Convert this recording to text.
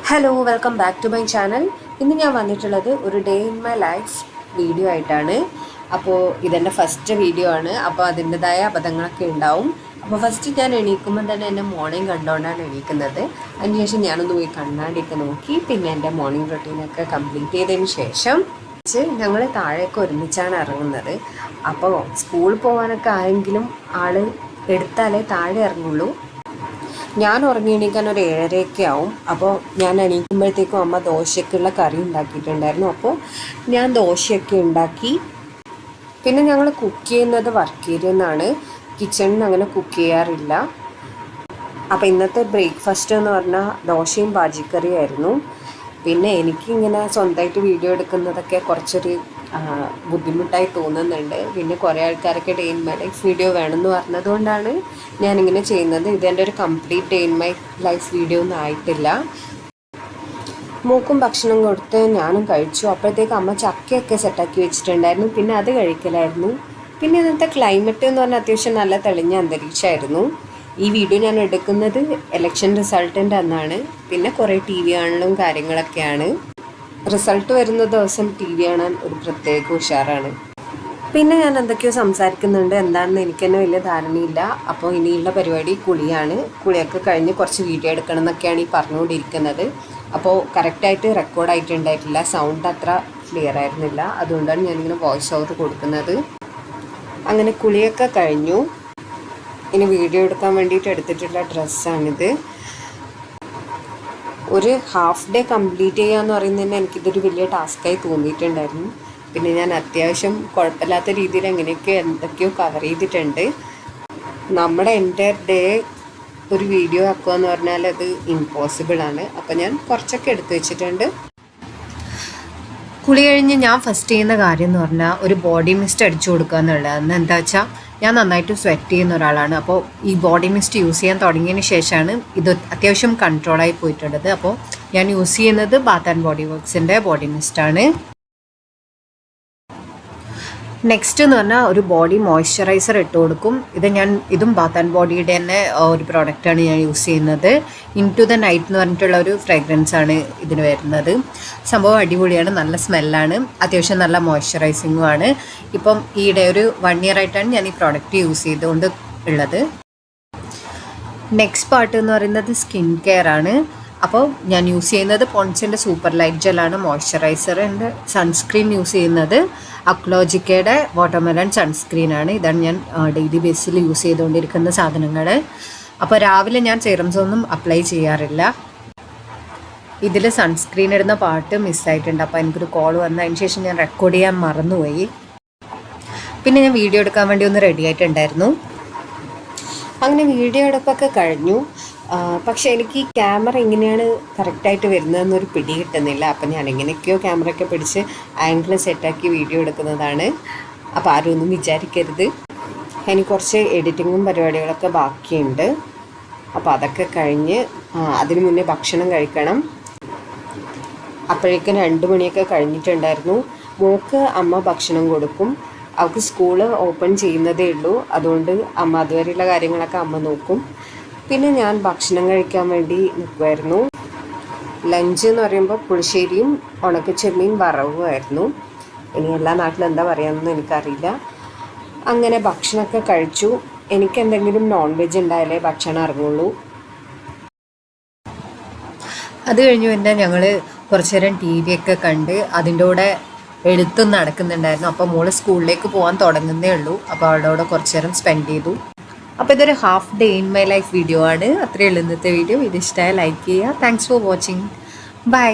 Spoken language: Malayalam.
Hello welcome back to my channel. ഇന്ന് ഞാൻ വന്നിട്ടുള്ളത് ഒരു day in my life video ആയിട്ടാണ്. അപ്പോൾ ഇതെൻ്റെ ഫസ്റ്റ് വീഡിയോ ആണ്. അപ്പോൾ അതിൻ്റെതായ അബദ്ധങ്ങളൊക്കെ ഉണ്ടാവും. അപ്പോൾ ഫസ്റ്റ് ഞാൻ എണീക്കുമ്പോൾ തന്നെ എൻ്റെ മോർണിംഗ് കണ്ടുകൊണ്ടാണ് എണീക്കുന്നത്. അതിനുശേഷം ഞാനൊന്ന് പോയി കണ്ണാടിയൊക്കെ നോക്കി പിന്നെ എൻ്റെ മോർണിംഗ് റൊട്ടീനൊക്കെ കംപ്ലീറ്റ് ചെയ്തതിന് ശേഷം ഞങ്ങൾ താഴേക്ക് ഒരുമിച്ചാണ് ഇറങ്ങുന്നത്. അപ്പോൾ സ്കൂളിൽ പോകാനൊക്കെ ആയെങ്കിലും ആൾ എടുത്താലേ താഴെ ഇറങ്ങുള്ളൂ. ഞാൻ ഉറങ്ങി എണീക്കാൻ ഒരു 7:30 ആവും. അപ്പോൾ ഞാൻ എണീക്കുമ്പോഴത്തേക്കും അമ്മ ദോശയ്ക്കുള്ള കറി ഉണ്ടാക്കിയിട്ടുണ്ടായിരുന്നു. അപ്പോൾ ഞാൻ ദോശയൊക്കെ ഉണ്ടാക്കി. പിന്നെ ഞങ്ങൾ കുക്ക് ചെയ്യുന്നത് വർക്ക് ഏരിയയിൽ നിന്നാണ്, കിച്ചണിൽ നിന്ന് അങ്ങനെ കുക്ക് ചെയ്യാറില്ല. അപ്പോൾ ഇന്നത്തെ ബ്രേക്ക്ഫാസ്റ്റ് എന്ന് പറഞ്ഞാൽ ദോശയും പാജിക്കറിയായിരുന്നു. പിന്നെ എനിക്കിങ്ങനെ സ്വന്തമായിട്ട് വീഡിയോ എടുക്കുന്നതൊക്കെ കുറച്ചൊരു ബുദ്ധിമുട്ടായി തോന്നുന്നുണ്ട്. പിന്നെ കുറേ ആൾക്കാരൊക്കെ day in my life video വേണമെന്ന് പറഞ്ഞതുകൊണ്ടാണ് ഞാനിങ്ങനെ ചെയ്യുന്നത്. ഇതെൻ്റെ ഒരു complete day in my life video ഒന്നും ആയിട്ടില്ല. മൂക്കും ഭക്ഷണം കൊടുത്ത് ഞാനും കഴിച്ചു. അപ്പോഴത്തേക്ക് അമ്മ ചക്കയൊക്കെ സെറ്റാക്കി വെച്ചിട്ടുണ്ടായിരുന്നു. പിന്നെ അത് കഴിക്കലായിരുന്നു. പിന്നെ ഇന്നത്തെ ക്ലൈമറ്റ് എന്ന് പറഞ്ഞാൽ അത്യാവശ്യം നല്ല തെളിഞ്ഞ അന്തരീക്ഷമായിരുന്നു. ഈ വീഡിയോ ഞാൻ എടുക്കുന്നത് ഇലക്ഷൻ റിസൾട്ടിൻ്റെ അന്നാണ്. പിന്നെ കുറേ ടി വി കാണലും കാര്യങ്ങളൊക്കെയാണ്. റിസൾട്ട് വരുന്ന ദിവസം ടി വി കാണാൻ ഒരു പ്രത്യേക ഉഷാറാണ്. പിന്നെ ഞാൻ എന്തൊക്കെയോ സംസാരിക്കുന്നുണ്ട്, എന്താണെന്ന് എനിക്ക് തന്നെ വലിയ ധാരണയില്ല. അപ്പോൾ ഇനിയുള്ള പരിപാടി കുളിയാണ്. കുളിയൊക്കെ കഴിഞ്ഞ് കുറച്ച് വീഡിയോ എടുക്കണം എന്നൊക്കെയാണ് ഈ പറഞ്ഞുകൊണ്ടിരിക്കുന്നത്. അപ്പോൾ കറക്റ്റായിട്ട് റെക്കോർഡായിട്ടുണ്ടായിട്ടില്ല, സൗണ്ട് അത്ര ക്ലിയർ ആയിരുന്നില്ല. അതുകൊണ്ടാണ് ഞാനിങ്ങനെ വോയിസ് ഓവർ കൊടുക്കുന്നത്. അങ്ങനെ കുളിയൊക്കെ കഴിഞ്ഞു. ഇനി വീഡിയോ എടുക്കാൻ വേണ്ടിയിട്ട് എടുത്തിട്ടുള്ള ഡ്രസ്സാണിത്. ഒരു ഹാഫ് ഡേ കംപ്ലീറ്റ് ചെയ്യുക എന്ന് പറയുന്നത് തന്നെ എനിക്കിതൊരു വലിയ ടാസ്ക്കായി തോന്നിയിട്ടുണ്ടായിരുന്നു. പിന്നെ ഞാൻ അത്യാവശ്യം കുഴപ്പമില്ലാത്ത രീതിയിൽ എന്തൊക്കെയോ കവർ ചെയ്തിട്ടുണ്ട്. നമ്മുടെ എൻ്റെ ഡേ ഒരു വീഡിയോ ആക്കുക എന്ന് പറഞ്ഞാൽ അത് ഇമ്പോസിബിളാണ്. അപ്പോൾ ഞാൻ കുറച്ചൊക്കെ എടുത്തു വെച്ചിട്ടുണ്ട്. കുളി കഴിഞ്ഞ് ഞാൻ ഫസ്റ്റ് ചെയ്യുന്ന കാര്യം എന്ന് പറഞ്ഞാൽ ഒരു ബോഡി മിസ്റ്റ് അടിച്ചു കൊടുക്കുക എന്നുള്ളതാണ്. എന്താ വെച്ചാൽ ഞാൻ നന്നായിട്ട് സ്വെറ്റ് ചെയ്യുന്ന ഒരാളാണ്. അപ്പോൾ ഈ ബോഡി മിസ്റ്റ് യൂസ് ചെയ്യാൻ തുടങ്ങിയതിന് ശേഷമാണ് ഇത് അത്യാവശ്യം കൺട്രോളായി പോയിട്ടുള്ളത്. അപ്പോൾ ഞാൻ യൂസ് ചെയ്യുന്നത് ബാത്ത് ആൻഡ് ബോഡി വർക്ക്സിൻ്റെ ബോഡി മിസ്റ്റാണ്. നെക്സ്റ്റ് എന്ന് പറഞ്ഞാൽ ഒരു ബോഡി മോയ്സ്ചറൈസർ ഇട്ട് കൊടുക്കും. ഇതും ബാത്ത് ആൻഡ് ബോഡിയുടെ തന്നെ ഒരു പ്രോഡക്റ്റാണ് ഞാൻ യൂസ് ചെയ്യുന്നത്. ഇൻ ടു ദ നൈറ്റ് എന്ന് പറഞ്ഞിട്ടുള്ള ഒരു ഫ്രാഗ്രൻസ് ആണ് ഇതിന് വരുന്നത്. സംഭവം അടിപൊളിയാണ്, നല്ല സ്മെല്ലാണ്, അത്യാവശ്യം നല്ല മോയ്സ്ചറൈസിങ്ങും ആണ്. ഇപ്പം ഈയിടെ ഒരു 1 year ആയിട്ടാണ് ഞാൻ ഈ പ്രോഡക്റ്റ് യൂസ് ചെയ്തുകൊണ്ട് ഉള്ളത്. നെക്സ്റ്റ് പാർട്ട് എന്ന് പറയുന്നത് സ്കിൻ കെയർ ആണ്. അപ്പോൾ ഞാൻ യൂസ് ചെയ്യുന്നത് പോൺസിൻ്റെ സൂപ്പർ ലൈറ്റ് ജെല്ലാണ് മോയ്സ്ചറൈസർ. എൻ്റെ സൺസ്ക്രീൻ യൂസ് ചെയ്യുന്നത് അക്ലോജിക്കയുടെ വാട്ടർമെലൺ സൺസ്ക്രീനാണ്. ഇതാണ് ഞാൻ ഡെയിലി ബേസിൽ യൂസ് ചെയ്തുകൊണ്ടിരിക്കുന്ന സാധനങ്ങൾ. അപ്പോൾ രാവിലെ ഞാൻ സെറംസ് ഒന്നും അപ്ലൈ ചെയ്യാറില്ല. ഇതിൽ സൺസ്ക്രീൻ ഇടുന്ന പാർട്ട് മിസ്സായിട്ടുണ്ട്. അപ്പോൾ എനിക്കൊരു കോൾ വന്നു, അതിന് ശേഷം ഞാൻ റെക്കോർഡ് ചെയ്യാൻ മറന്നുപോയി. പിന്നെ ഞാൻ വീഡിയോ എടുക്കാൻ വേണ്ടി ഒന്ന് റെഡി ആയിട്ടുണ്ടായിരുന്നു. അങ്ങനെ വീഡിയോ എടുപ്പൊക്കെ കഴിഞ്ഞു. പക്ഷേ എനിക്ക് ഈ ക്യാമറ എങ്ങനെയാണ് കറക്റ്റായിട്ട് വരുന്നതെന്നൊരു പിടി കിട്ടുന്നില്ല. അപ്പം ഞാൻ എങ്ങനെയൊക്കെയോ ക്യാമറയൊക്കെ പിടിച്ച് ആംഗിൾ സെറ്റാക്കി വീഡിയോ എടുക്കുന്നതാണ്. അപ്പോൾ ആരും ഒന്നും വിചാരിക്കരുത്. എനിക്ക് കുറച്ച് എഡിറ്റിങ്ങും പരിപാടികളൊക്കെ ബാക്കിയുണ്ട്. അപ്പോൾ അതൊക്കെ കഴിഞ്ഞ് അതിന് മുന്നേ ഭക്ഷണം കഴിക്കണം. അപ്പോഴേക്കും 2 മണിയൊക്കെ കഴിഞ്ഞിട്ടുണ്ടായിരുന്നു. മോൾക്ക് അമ്മ ഭക്ഷണം കൊടുക്കും. അവൾക്ക് സ്കൂള് ഓപ്പൺ ചെയ്യുന്നതേ ഉള്ളൂ. അതുകൊണ്ട് അമ്മ അതുവരെയുള്ള കാര്യങ്ങളൊക്കെ അമ്മ നോക്കും. പിന്നെ ഞാൻ ഭക്ഷണം കഴിക്കാൻ വേണ്ടി നിൽക്കുമായിരുന്നു. ലഞ്ച് എന്ന് പറയുമ്പോൾ പുളിശ്ശേരിയും ഉണക്കച്ചെമ്മീൻ വറവുമായിരുന്നു. ഇനി എല്ലാ നാട്ടിലും എന്താ പറയുകയെന്നൊന്നും എനിക്കറിയില്ല. അങ്ങനെ ഭക്ഷണമൊക്കെ കഴിച്ചു. എനിക്ക് എന്തെങ്കിലും നോൺ വെജ് ഉണ്ടായാലേ ഭക്ഷണം ഇറങ്ങുള്ളൂ. അത് കഴിഞ്ഞു പിന്നെ ഞങ്ങൾ കുറച്ച് നേരം ടി വി ഒക്കെ കണ്ട് അതിൻ്റെ കൂടെ എഴുത്തും നടക്കുന്നുണ്ടായിരുന്നു. അപ്പോൾ മോള് സ്കൂളിലേക്ക് പോകാൻ തുടങ്ങുന്നേ ഉള്ളൂ. അപ്പോൾ അവളുടെ കൂടെ കുറച്ച് നേരം സ്പെൻഡ് ചെയ്തു. അപ്പോൾ ഇതൊരു half day in my life video ആണ്. അത്രയേ ഉള്ളൂ ഇന്നത്തെ വീഡിയോ. ഇത് ഇഷ്ടമായ ലൈക്ക് ചെയ്യുക. Thanks for watching. ബൈ.